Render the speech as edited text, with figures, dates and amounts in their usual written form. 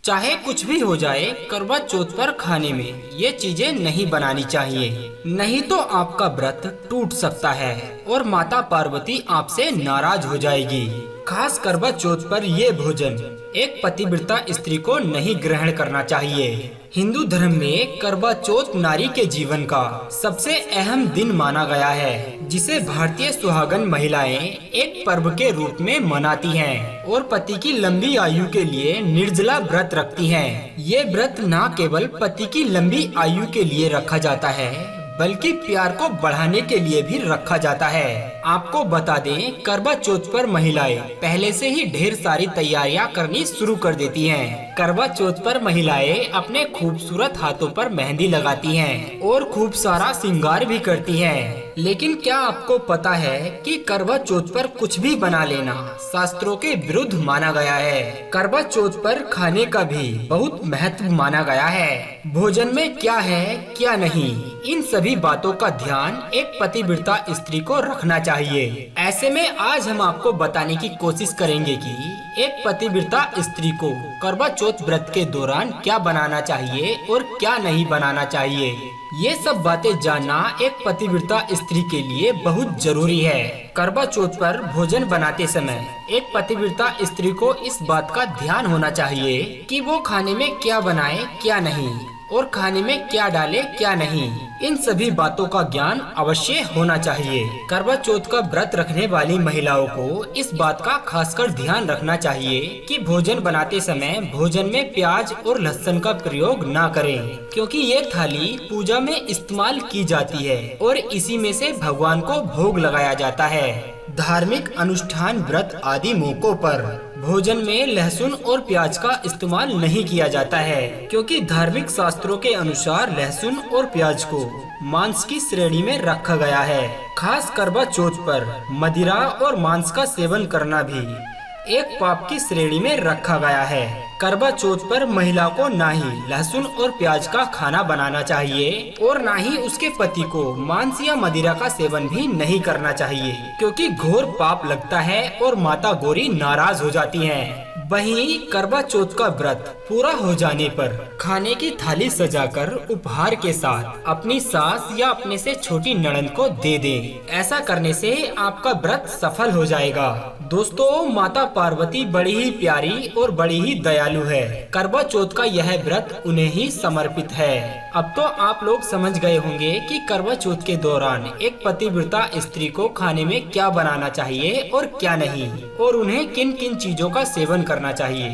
चाहे कुछ भी हो जाए, करवा चौथ पर खाने में ये चीजें नहीं बनानी चाहिए, नहीं तो आपका व्रत टूट सकता है और माता पार्वती आपसे नाराज हो जाएगी। खास करवा चौथ पर ये भोजन एक पतिव्रता स्त्री को नहीं ग्रहण करना चाहिए। हिंदू धर्म में करवा चौथ नारी के जीवन का सबसे अहम दिन माना गया है, जिसे भारतीय सुहागन महिलाएं एक पर्व के रूप में मनाती हैं और पति की लंबी आयु के लिए निर्जला व्रत रखती हैं। ये व्रत न केवल पति की लंबी आयु के लिए रखा जाता है, बल्कि प्यार को बढ़ाने के लिए भी रखा जाता है। आपको बता दें, करवा चौथ पर महिलाएं पहले से ही ढेर सारी तैयारियां करनी शुरू कर देती हैं। करवा चौथ पर महिलाएं अपने खूबसूरत हाथों पर मेहंदी लगाती हैं और खूब सारा श्रृंगार भी करती हैं। लेकिन क्या आपको पता है कि करवा चौथ पर कुछ भी बना लेना शास्त्रों के विरुद्ध माना गया है। करवा चौथ पर खाने का भी बहुत महत्व माना गया है। भोजन में क्या है क्या नहीं, इन सभी बातों का ध्यान एक पतिव्रता स्त्री को रखना चाहिए। ऐसे में आज हम आपको बताने की कोशिश करेंगे कि एक पतिव्रता स्त्री को करवा चौथ व्रत के दौरान क्या बनाना चाहिए और क्या नहीं बनाना चाहिए। ये सब बातें जानना एक पतिव्रता स्त्री के लिए बहुत जरूरी है। करवा चौथ पर भोजन बनाते समय एक पतिव्रता स्त्री को इस बात का ध्यान होना चाहिए कि वो खाने में क्या बनाए क्या नहीं और खाने में क्या डाले क्या नहीं, इन सभी बातों का ज्ञान अवश्य होना चाहिए। करवा चौथ का व्रत रखने वाली महिलाओं को इस बात का खासकर ध्यान रखना चाहिए कि भोजन बनाते समय भोजन में प्याज और लहसुन का प्रयोग न करें, क्योंकि ये थाली पूजा में इस्तेमाल की जाती है और इसी में से भगवान को भोग लगाया जाता है। धार्मिक अनुष्ठान, व्रत आदि मौकों पर भोजन में लहसुन और प्याज का इस्तेमाल नहीं किया जाता है, क्योंकि धार्मिक शास्त्रों के अनुसार लहसुन और प्याज को मांस की श्रेणी में रखा गया है। खास करवा चौथ पर मदिरा और मांस का सेवन करना भी एक पाप की श्रेणी में रखा गया है। करवा चौथ पर महिला को ना ही लहसुन और प्याज का खाना बनाना चाहिए और ना ही उसके पति को मांस या मदिरा का सेवन भी नहीं करना चाहिए, क्योंकि घोर पाप लगता है और माता गौरी नाराज हो जाती हैं। वहीं करवा चौथ का व्रत पूरा हो जाने पर खाने की थाली सजाकर उपहार के साथ अपनी सास या अपने से छोटी ननद को दे दें। ऐसा करने से आपका व्रत सफल हो जाएगा। दोस्तों, माता पार्वती बड़ी ही प्यारी और बड़ी ही दयालु है। करवा चौथ का यह व्रत उन्हें ही समर्पित है। अब तो आप लोग समझ गए होंगे कि करवा चौथ के दौरान एक पतिव्रता स्त्री को खाने में क्या बनाना चाहिए और क्या नहीं, और उन्हें किन किन चीजों का सेवन करना चाहिए।